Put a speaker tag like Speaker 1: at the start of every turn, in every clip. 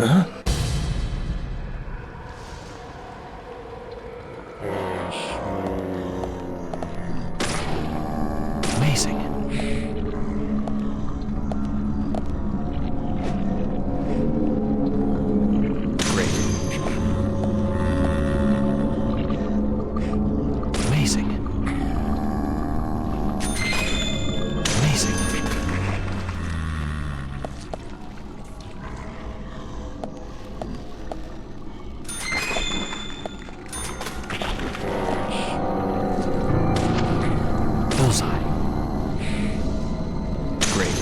Speaker 1: Huh? Amazing. Great. Amazing. Amazing. Bullseye. Great.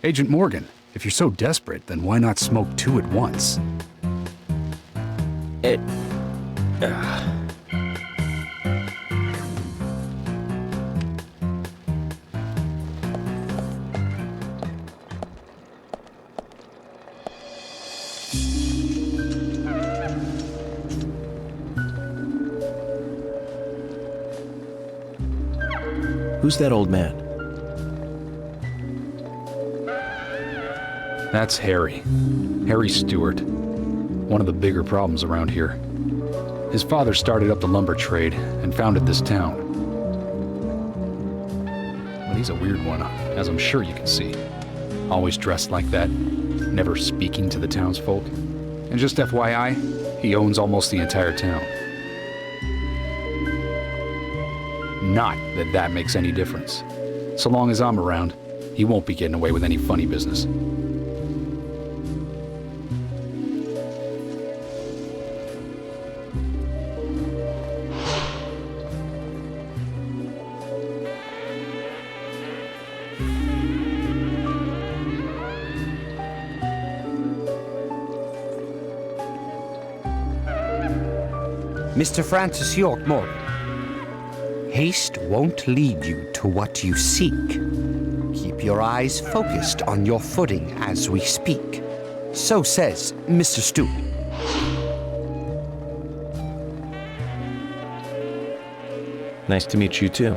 Speaker 2: Agent Morgan, if you're so desperate, then why not smoke two at once?
Speaker 1: Who's that old man?
Speaker 2: That's Harry. Harry Stewart. One of the bigger problems around here. His father started up the lumber trade and founded this town. But he's a weird one, as I'm sure you can see. Always dressed like that, never speaking to the townsfolk. And just FYI, he owns almost the entire town. Not that that makes any difference. So long as I'm around, he won't be getting away with any funny business.
Speaker 3: Mr. Francis York Morgan, haste won't lead you to what you seek. Keep your eyes focused on your footing as we speak. So says Mr. Stewart.
Speaker 1: Nice to meet you too.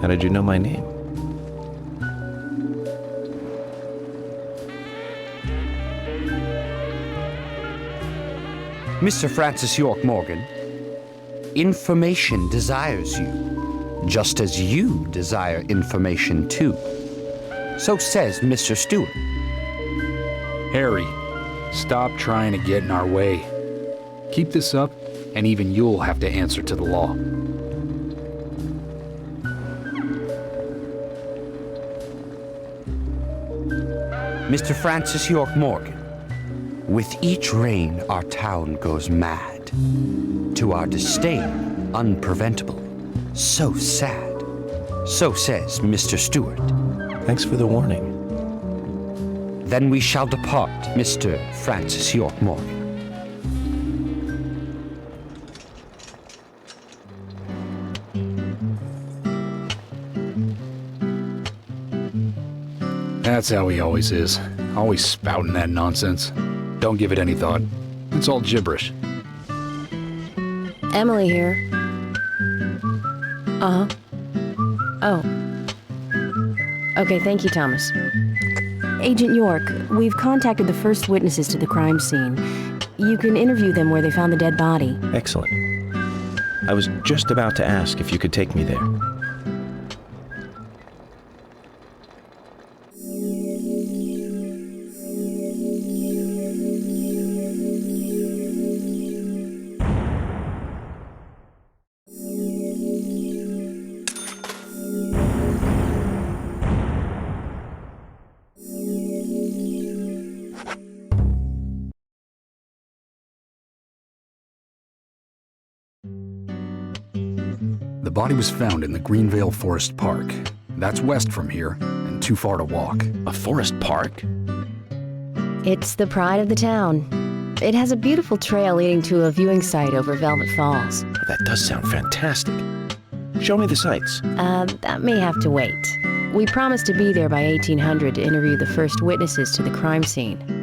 Speaker 1: How did you know my name?
Speaker 3: Mr. Francis York Morgan, information desires you, just as you desire information too. So says Mr. Stewart.
Speaker 2: Harry, stop trying to get in our way. Keep this up, and even you'll have to answer to the law.
Speaker 3: Mr. Francis York Morgan, with each rain our town goes mad. To our disdain, unpreventable. So sad. So says Mr. Stewart.
Speaker 1: Thanks for the warning.
Speaker 3: Then we shall depart, Mr. Francis York Morgan.
Speaker 2: That's how he always is. Always spouting that nonsense. Don't give it any thought. It's all gibberish.
Speaker 4: Emily here. Uh-huh. Oh. Okay, thank you, Thomas. Agent York, we've contacted the first witnesses to the crime scene. You can interview them where they found the dead body.
Speaker 1: Excellent. I was just about to ask if you could take me there.
Speaker 2: The body was found in the Greenvale Forest Park. That's west from here, and too far to walk.
Speaker 1: A forest park?
Speaker 4: It's the pride of the town. It has a beautiful trail leading to a viewing site over Velvet Falls.
Speaker 1: That does sound fantastic. Show me the sights.
Speaker 4: That may have to wait. We promised to be there by 1800 to interview the first witnesses to the crime scene.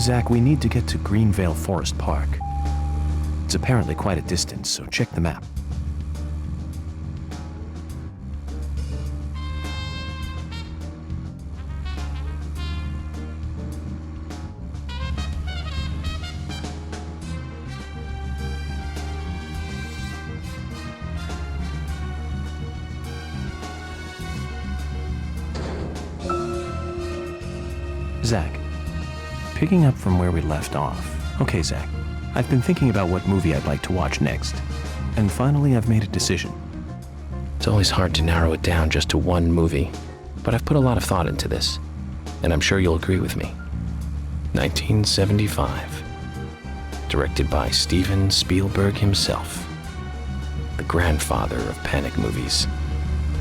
Speaker 1: Zach, we need to get to Greenvale Forest Park. It's apparently quite a distance, so check the map. Zach, picking up from where we left off. Okay, Zach, I've been thinking about what movie I'd like to watch next. And finally, I've made a decision. It's always hard to narrow it down just to one movie, but I've put a lot of thought into this, and I'm sure you'll agree with me. 1975. Directed by Steven Spielberg himself. The grandfather of panic movies.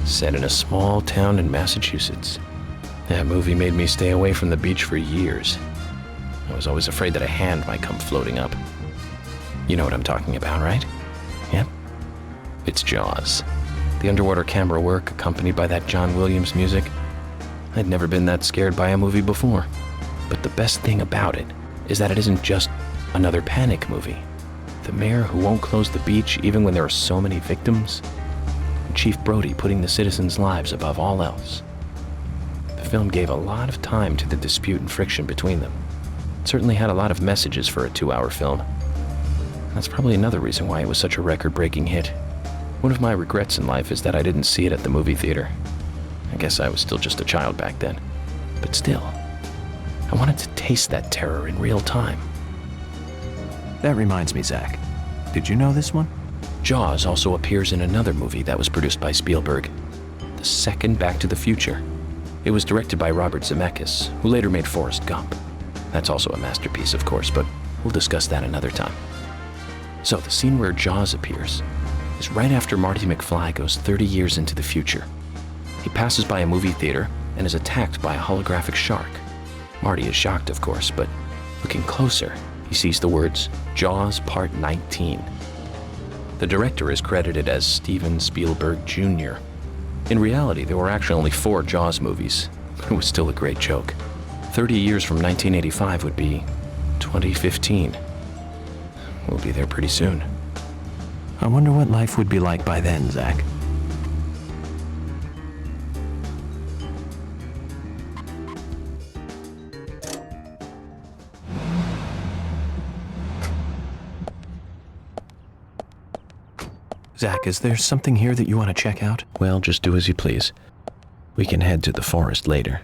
Speaker 1: Set in a small town in Massachusetts. That movie made me stay away from the beach for years. I was always afraid that a hand might come floating up. You know what I'm talking about, right? Yep. It's Jaws. The underwater camera work accompanied by that John Williams music. I'd never been that scared by a movie before. But the best thing about it is that it isn't just another Panic movie. The mayor who won't close the beach even when there are so many victims, and Chief Brody putting the citizens' lives above all else. The film gave a lot of time to the dispute and friction between them. It certainly had a lot of messages for a 2-hour film. And that's probably another reason why it was such a record-breaking hit. One of my regrets in life is that I didn't see it at the movie theater. I guess I was still just a child back then. But still, I wanted to taste that terror in real time.
Speaker 5: That reminds me, Zach. Did you know this one?
Speaker 1: Jaws also appears in another movie that was produced by Spielberg, the second Back to the Future. It was directed by Robert Zemeckis, who later made Forrest Gump. That's also a masterpiece, of course, but we'll discuss that another time. So the scene where Jaws appears is right after Marty McFly goes 30 years into the future. He passes by a movie theater and is attacked by a holographic shark. Marty is shocked, of course, but looking closer, he sees the words, Jaws Part 19. The director is credited as Steven Spielberg Jr. In reality, there were actually only 4 Jaws movies. It was still a great joke. 30 years from 1985 would be 2015. We'll be there pretty soon.
Speaker 5: I wonder what life would be like by then, Zach. Zach, is there something here that you want to check out?
Speaker 1: Well, just do as you please. We can head to the forest later.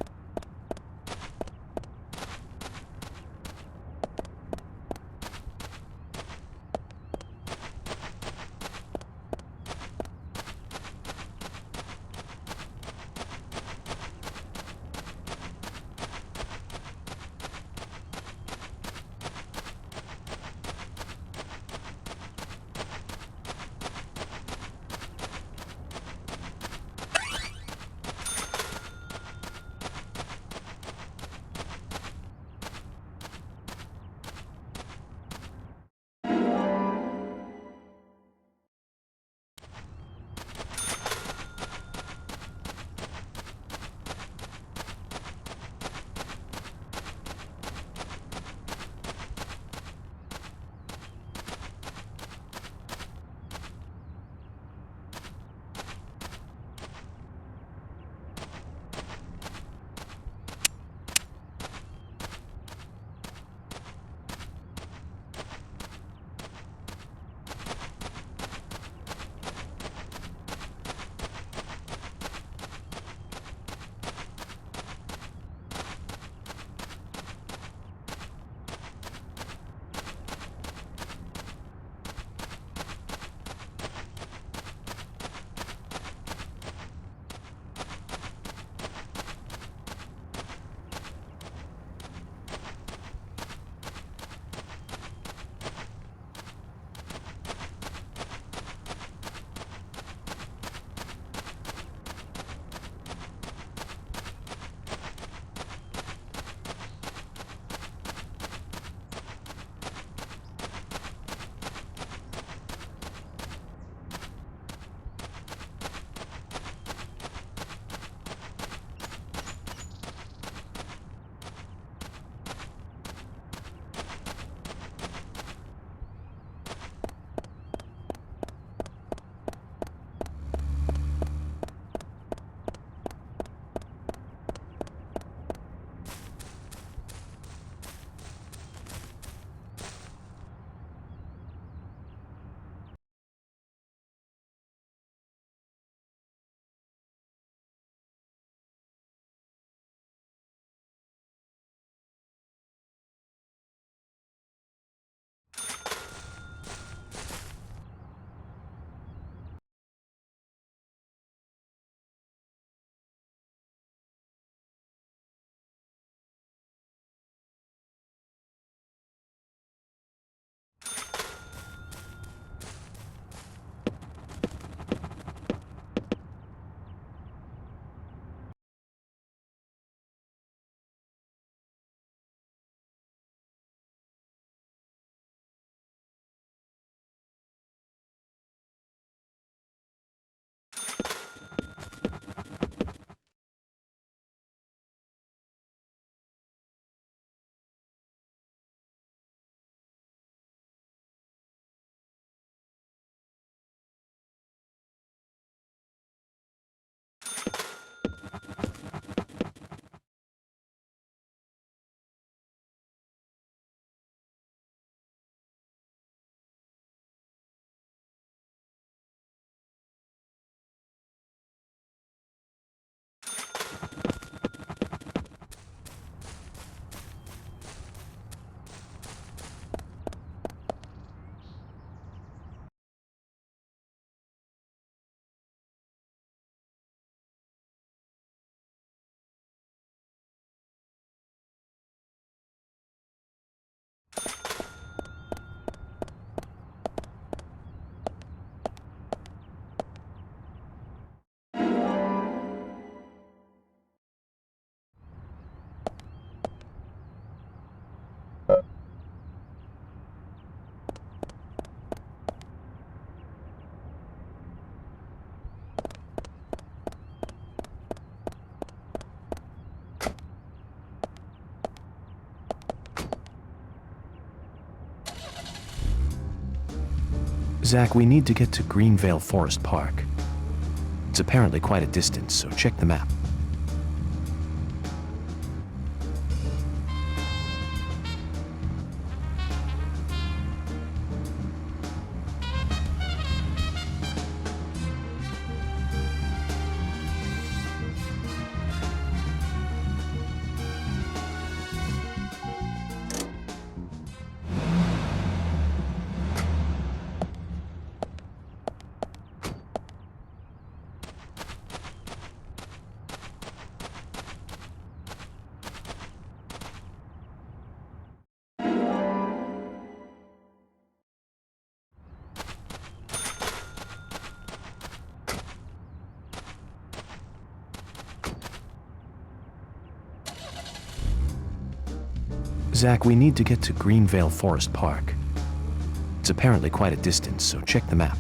Speaker 5: Zach, we need to get to Greenvale Forest Park. It's apparently quite a distance, so check the map. Zach, we need to get to Greenvale Forest Park. It's apparently quite a distance, so check the map.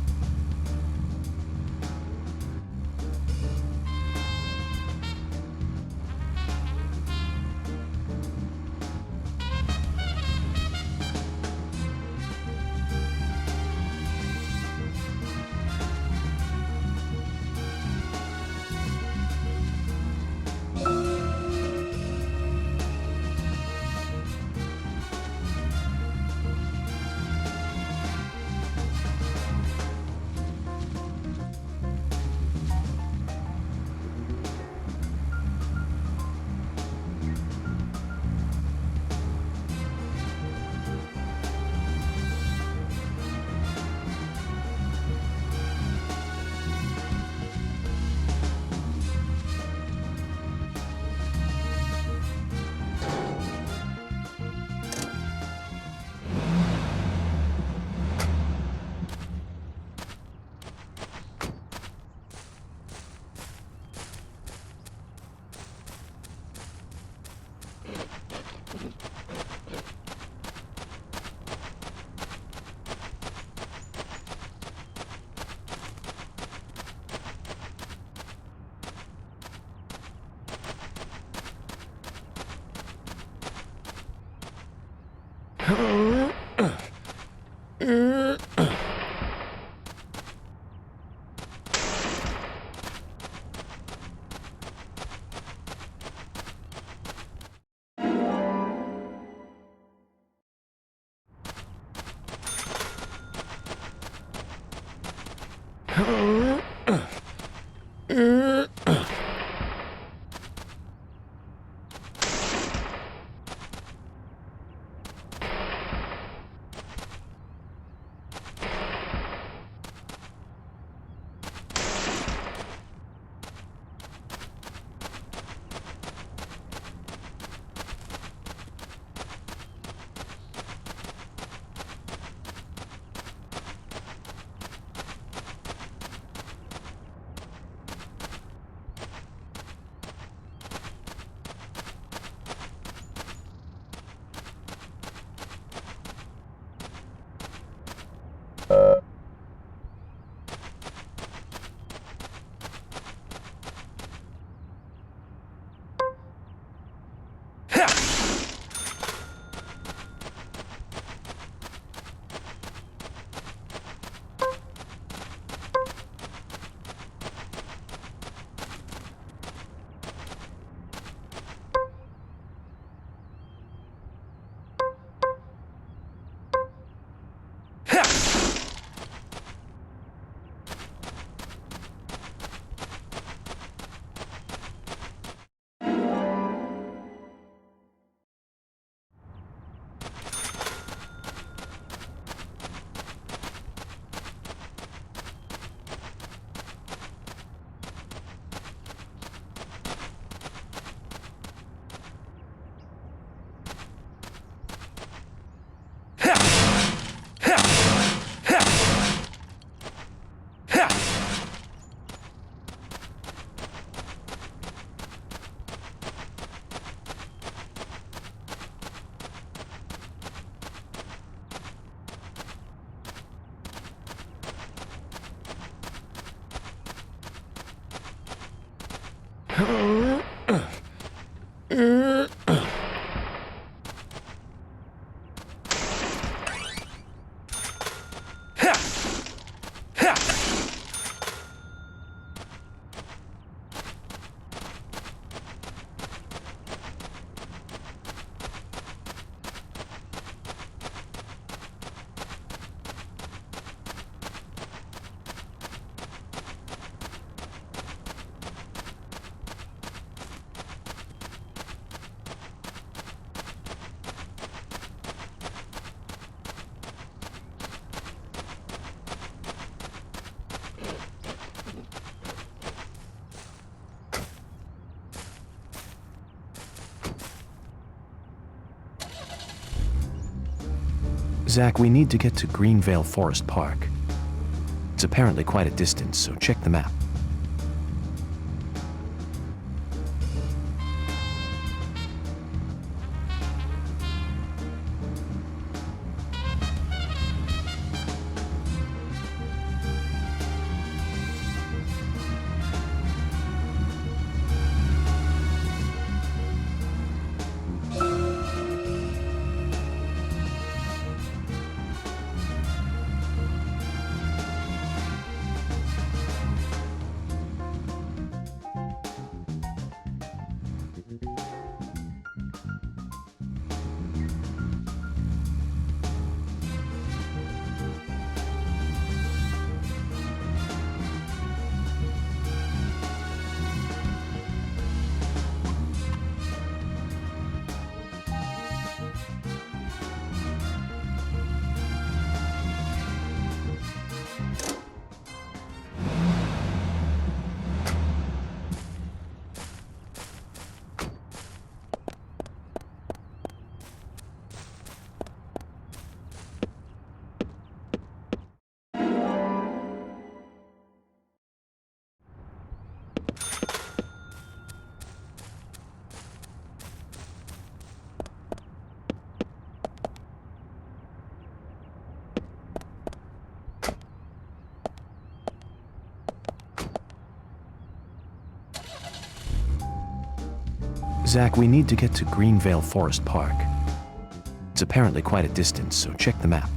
Speaker 5: Zach, we need to get to Greenvale Forest Park. It's apparently quite a distance, so check the map. Zach, we need to get to Greenvale Forest Park. It's apparently quite a distance, so check the map.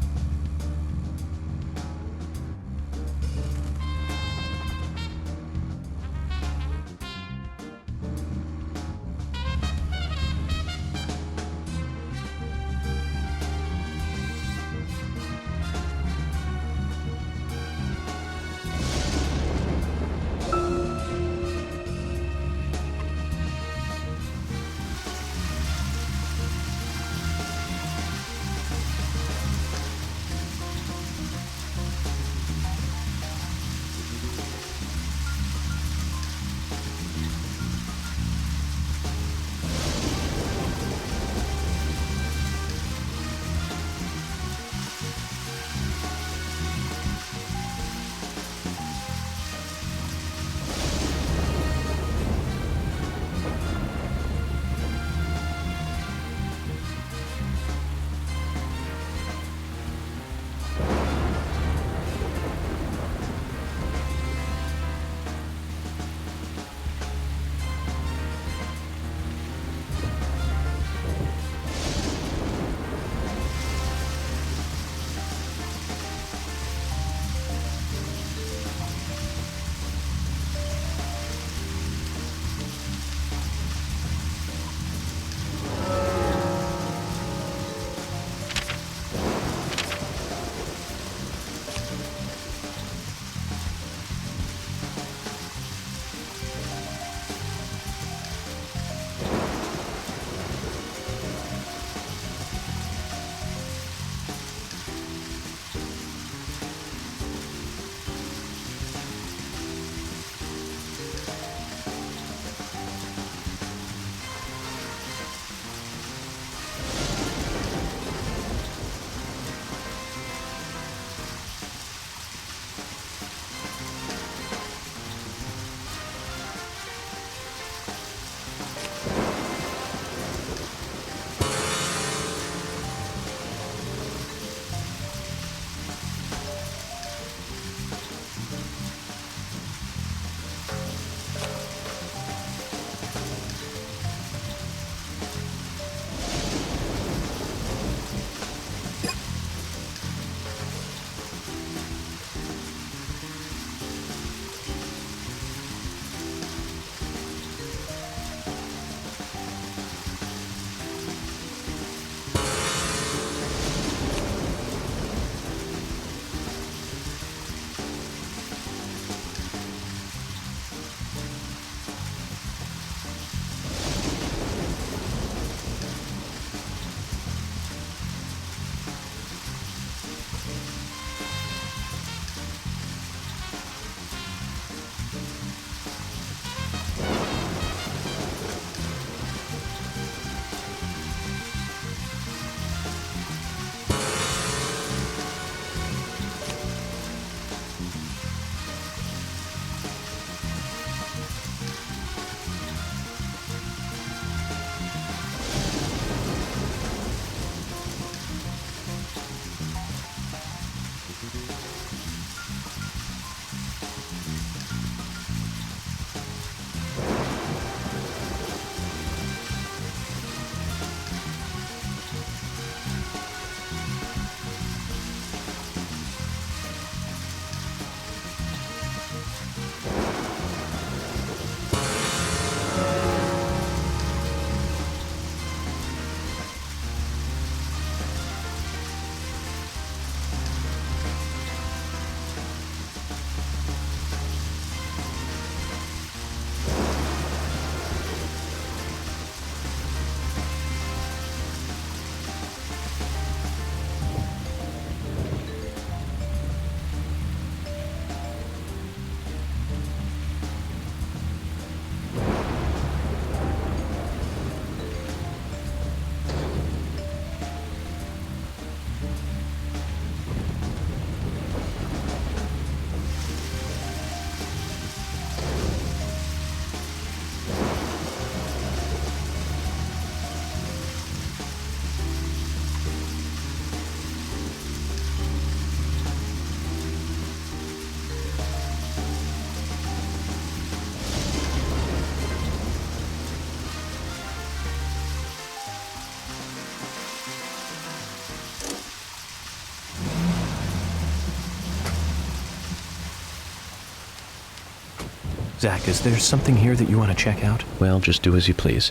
Speaker 5: Zach, is there something here that you want to check out?
Speaker 1: Well, just do as you please.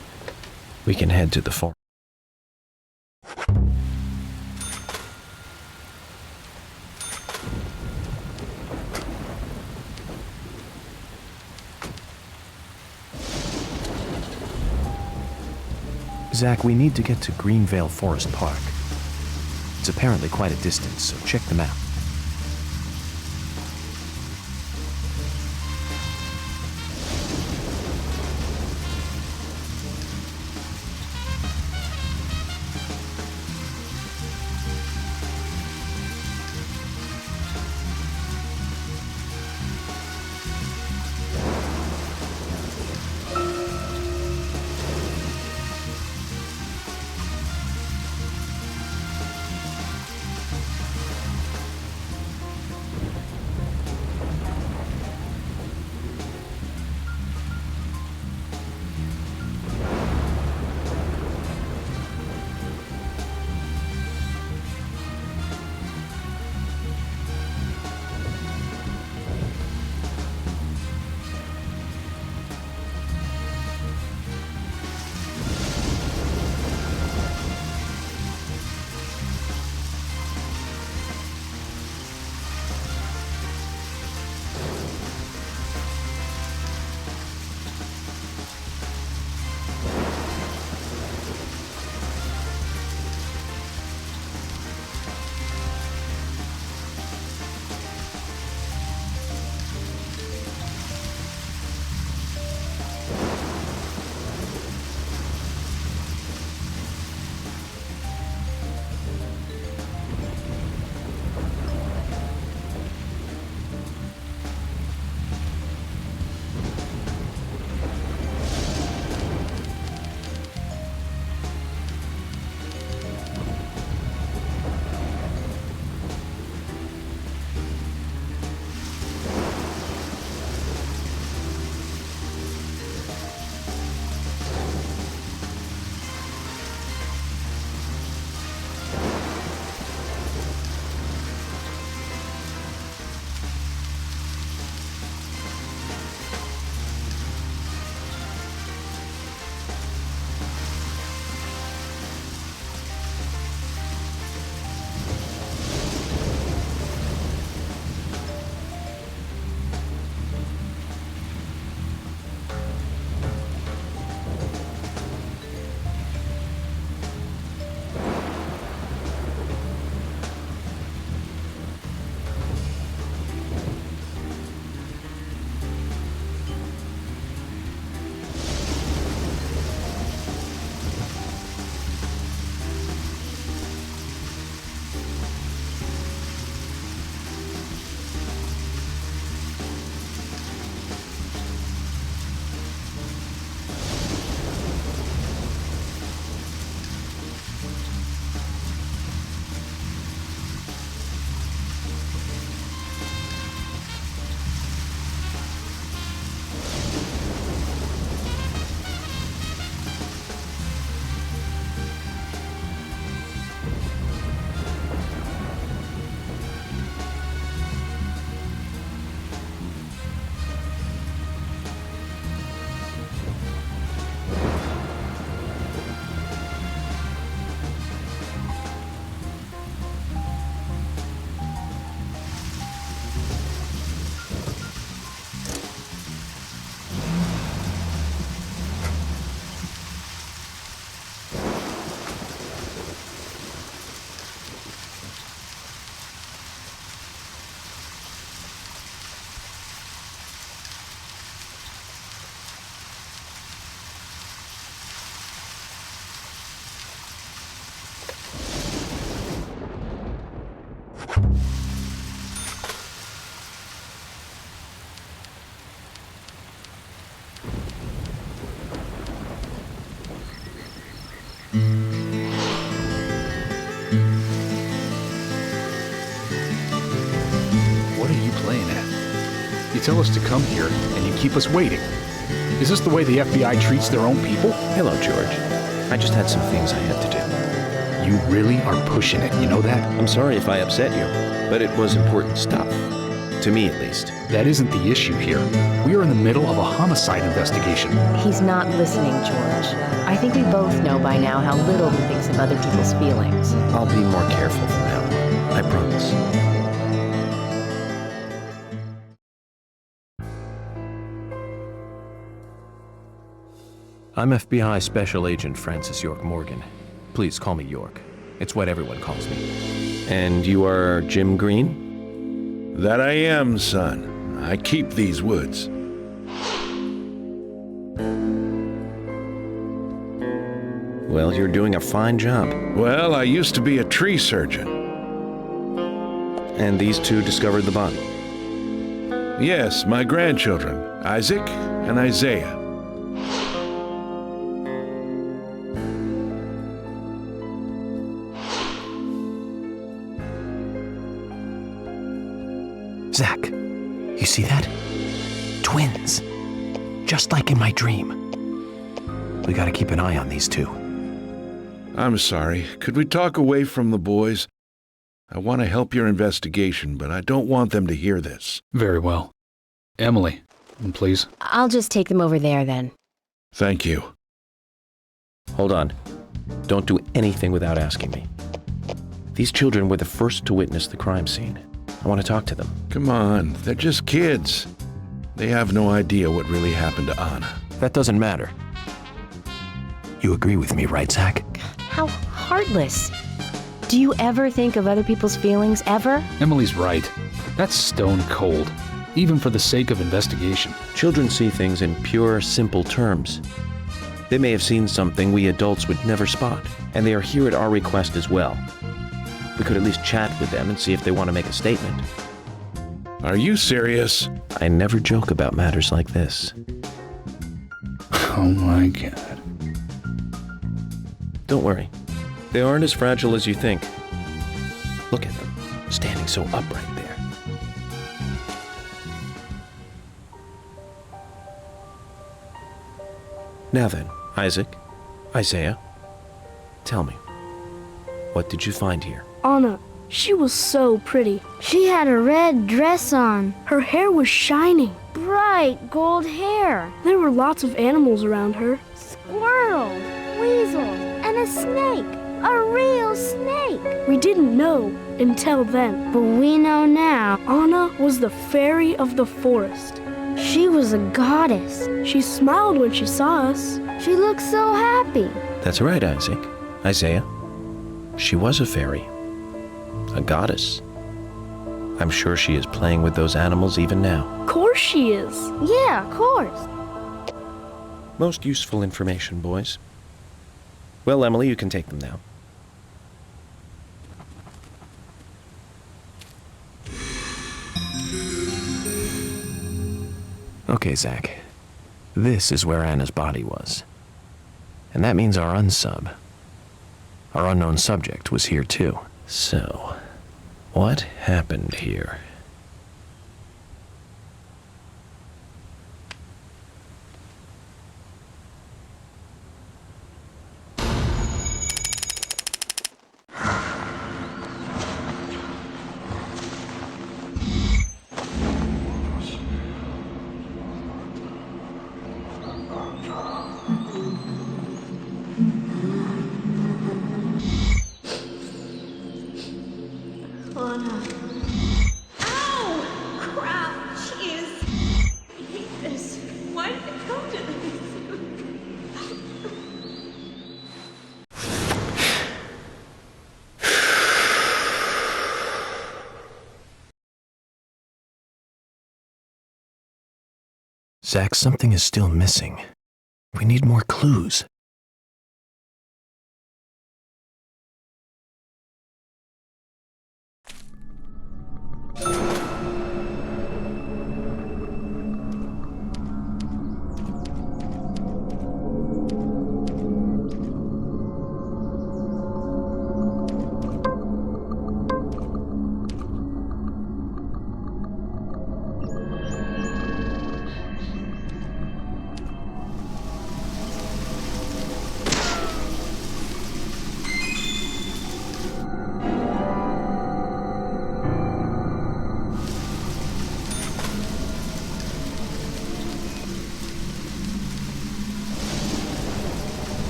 Speaker 1: We can head to the forest.
Speaker 5: Zach, we need to get to Greenvale Forest Park. It's apparently quite a distance, so check the map.
Speaker 2: What are you playing at? You tell us to come here, and you keep us waiting. Is this the way the FBI treats their own people?
Speaker 1: Hello, George. I just had some things I had to do.
Speaker 2: You really are pushing it, you know that?
Speaker 1: I'm sorry if I upset you, but it was important stuff.
Speaker 5: To me, at least.
Speaker 2: That isn't the issue here. We are in the middle of a homicide investigation.
Speaker 4: He's not listening, George. I think we both know by now how little he thinks of other people's feelings.
Speaker 1: I'll be more careful from now on. I promise.
Speaker 5: I'm FBI Special Agent Francis York Morgan. Please call me York. It's what everyone calls me.
Speaker 1: And you are Jim Green?
Speaker 6: That I am, son. I keep these woods.
Speaker 1: Well, you're doing a fine job.
Speaker 6: Well, I used to be a tree surgeon.
Speaker 1: And these two discovered the body.
Speaker 6: Yes, my grandchildren, Isaac and Isaiah.
Speaker 5: Zach, you see that? Twins. Just like in my dream. We gotta keep an eye on these two.
Speaker 6: I'm sorry. Could we talk away from the boys? I want to help your investigation, but I don't want them to hear this.
Speaker 2: Very well. Emily, please.
Speaker 4: I'll just take them over there then.
Speaker 6: Thank you.
Speaker 1: Hold on. Don't do anything without asking me. These children were the first to witness the crime scene. I want to talk to them.
Speaker 6: Come on, they're just kids. They have no idea what really happened to Anna.
Speaker 5: That doesn't matter. You agree with me, right, Zach?
Speaker 4: How heartless. Do you ever think of other people's feelings, ever?
Speaker 2: Emily's right. That's stone cold, even for the sake of investigation.
Speaker 1: Children see things in pure, simple terms. They may have seen something we adults would never spot, and they are here at our request as well. We could at least chat with them and see if they want to make a statement.
Speaker 6: Are you serious?
Speaker 1: I never joke about matters like this.
Speaker 2: Oh my God.
Speaker 1: Don't worry. They aren't as fragile as you think. Look at them, standing so upright there. Now then, Isaac, Isaiah, tell me, what did you find here?
Speaker 7: Anna, she was so pretty.
Speaker 8: She had a red dress on.
Speaker 7: Her hair was shining.
Speaker 8: Bright gold hair.
Speaker 7: There were lots of animals around her.
Speaker 8: Squirrels, weasels, and a snake. A real snake.
Speaker 7: We didn't know until then.
Speaker 8: But we know now.
Speaker 7: Anna was the fairy of the forest.
Speaker 8: She was a goddess.
Speaker 7: She smiled when she saw us.
Speaker 8: She looked so happy.
Speaker 1: That's right, Isaac. Isaiah. She was a fairy. A goddess. I'm sure she is playing with those animals even now.
Speaker 7: Of course she is.
Speaker 8: Yeah, of course.
Speaker 1: Most useful information, boys. Well, Emily, you can take them now.
Speaker 5: Okay, Zach. This is where Anna's body was. And that means our unsub, our unknown subject, was here too.
Speaker 1: So, what happened here?
Speaker 5: Zach, something is still missing. We need more clues.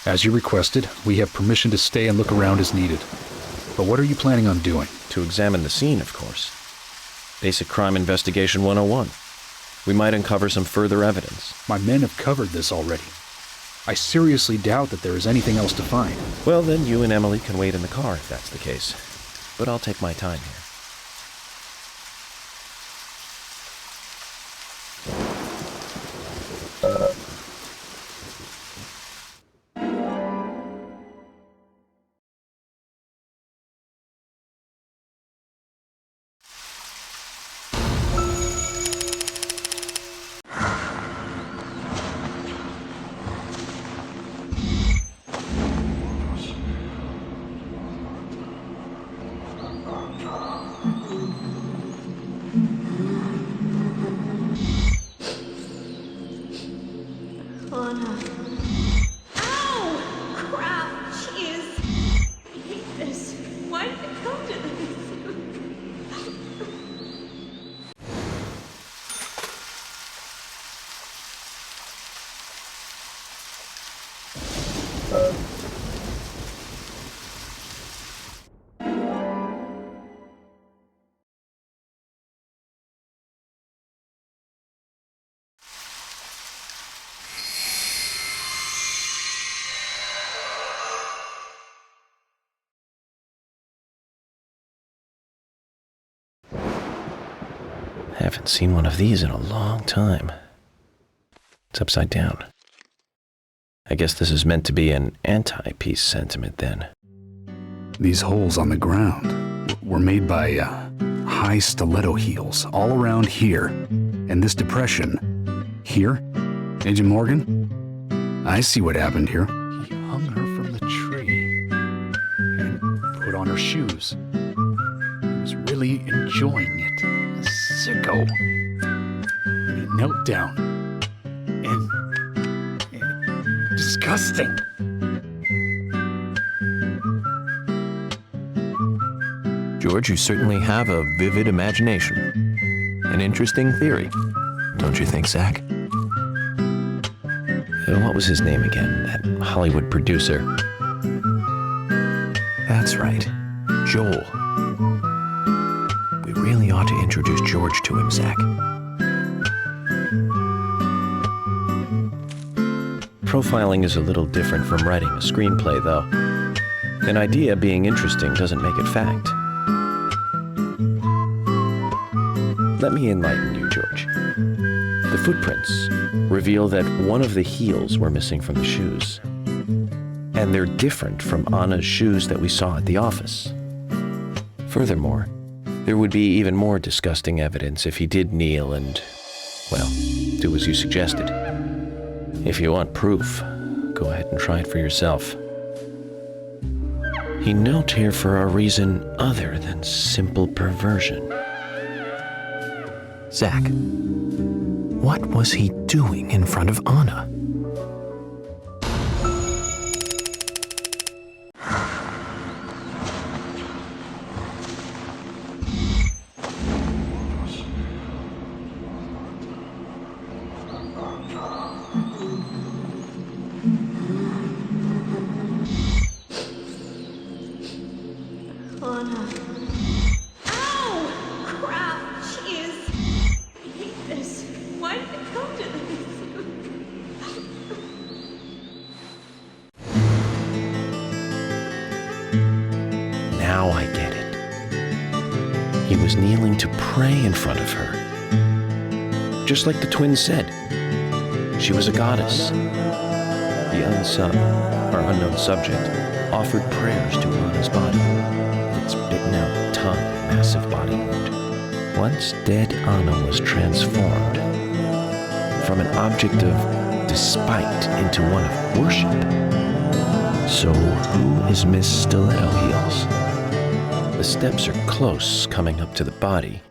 Speaker 2: As you requested, we have permission to stay and look around as needed. But what are you planning on doing?
Speaker 5: To examine the scene, of course. Basic Crime Investigation 101. We might uncover some further evidence.
Speaker 2: My men have covered this already. I seriously doubt that there is anything else to find.
Speaker 5: Well, then you and Emily can wait in the car if that's the case. But I'll take my time here. Haven't seen one of these in a long time. It's upside down. I guess this is meant to be an anti-peace sentiment then.
Speaker 2: These holes on the ground were made by high stiletto heels all around here. And this depression here, Agent Morgan, I see what happened here. He hung her from the tree and put on her shoes. He was really enjoying it. A sicko. And he knelt down. And disgusting.
Speaker 5: George, you certainly have a vivid imagination. An interesting theory, don't you think, Zach? What was his name again? That Hollywood producer. That's right, Joel. We really ought to introduce George to him, Zach. Profiling is a little different from writing a screenplay, though. An idea being interesting doesn't make it fact. Let me enlighten you, George. The footprints reveal that one of the heels were missing from the shoes. And they're different from Anna's shoes that we saw at the office. Furthermore, there would be even more disgusting evidence if he did kneel and, well, do as you suggested. If you want proof, go ahead and try it for yourself. He knelt here for a reason other than simple perversion. Zach, what was he doing in front of Anna? Now I get it. He was kneeling to pray in front of her. Just like the twins said. She was a goddess. The unsub, or unknown subject, offered prayers to Anna's body, with its bitten-out tongue and massive body wound. Once dead Anna was transformed from an object of despite into one of worship. So who is Miss Stiletto Heels? The steps are close coming up to the body,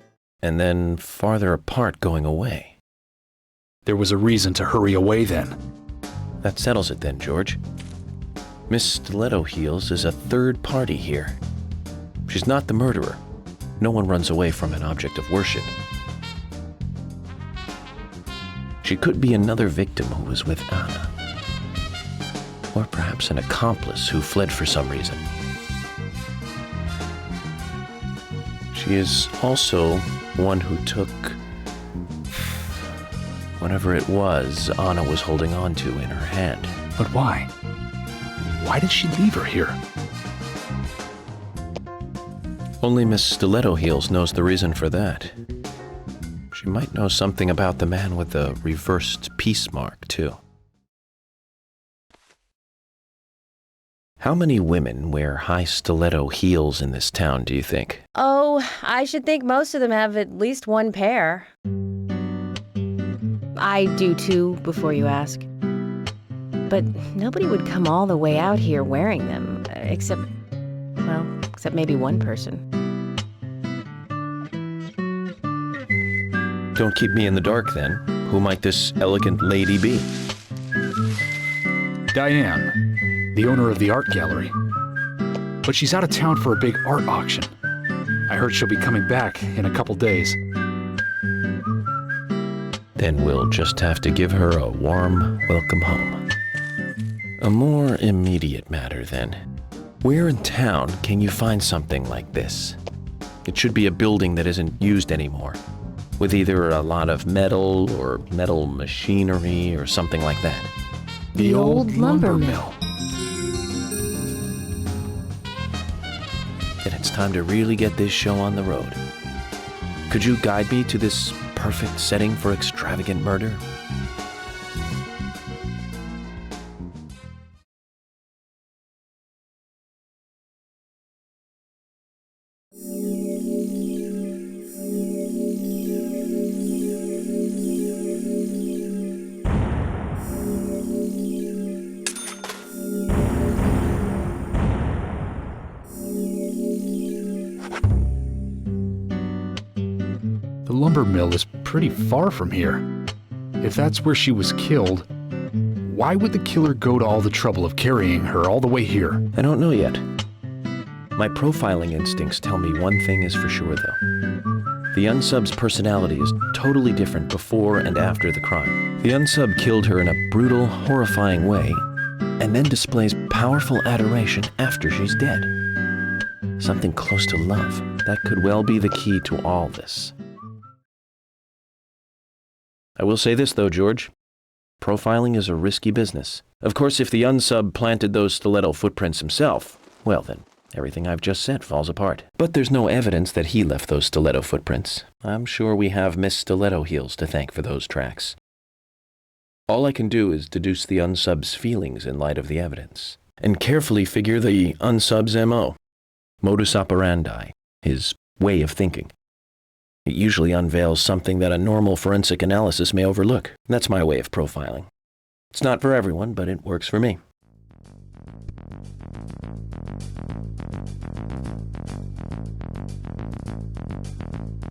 Speaker 5: and then farther apart going away.
Speaker 2: There was a reason to hurry away then.
Speaker 5: That settles it then, George. Miss Stiletto Heels is a third party here. She's not the murderer. No one runs away from an object of worship. She could be another victim who was with Anna.
Speaker 1: Or perhaps an accomplice who fled for some reason. She is also one who took whatever it was Anna was holding on to in her hand.
Speaker 2: But why? Why did she leave her here?
Speaker 1: Only Miss Stiletto Heels knows the reason for that. She might know something about the man with the reversed peace mark, too. How many women wear high stiletto heels in this town, do you think?
Speaker 4: Oh, I should think most of them have at least one pair. I do too, before you ask. But nobody would come all the way out here wearing them, except maybe one person.
Speaker 1: Don't keep me in the dark, then. Who might this elegant lady be?
Speaker 2: Diane, the owner of the art gallery. But she's out of town for a big art auction. I heard she'll be coming back in a couple days.
Speaker 1: Then we'll just have to give her a warm welcome home. A more immediate matter, then. Where in town can you find something like this? It should be a building that isn't used anymore, with either a lot of metal or metal machinery or something like that.
Speaker 4: The old lumber mill.
Speaker 1: Then it's time to really get this show on the road. Could you guide me to this perfect setting for extravagant murder?
Speaker 2: The lumber mill is pretty far from here. If that's where she was killed, why would the killer go to all the trouble of carrying her all the way here?
Speaker 1: I don't know yet. My profiling instincts tell me one thing is for sure, though. The unsub's personality is totally different before and after the crime. The unsub killed her in a brutal, horrifying way, and then displays powerful adoration after she's dead. Something close to love. That could well be the key to all this. I will say this, though, George. Profiling is a risky business. Of course, if the unsub planted those stiletto footprints himself, well then, everything I've just said falls apart. But there's no evidence that he left those stiletto footprints. I'm sure we have Miss Stiletto Heels to thank for those tracks. All I can do is deduce the unsub's feelings in light of the evidence, and carefully figure the unsub's MO, modus operandi, his way of thinking. It usually unveils something that a normal forensic analysis may overlook. That's my way of profiling. It's not for everyone, but it works for me.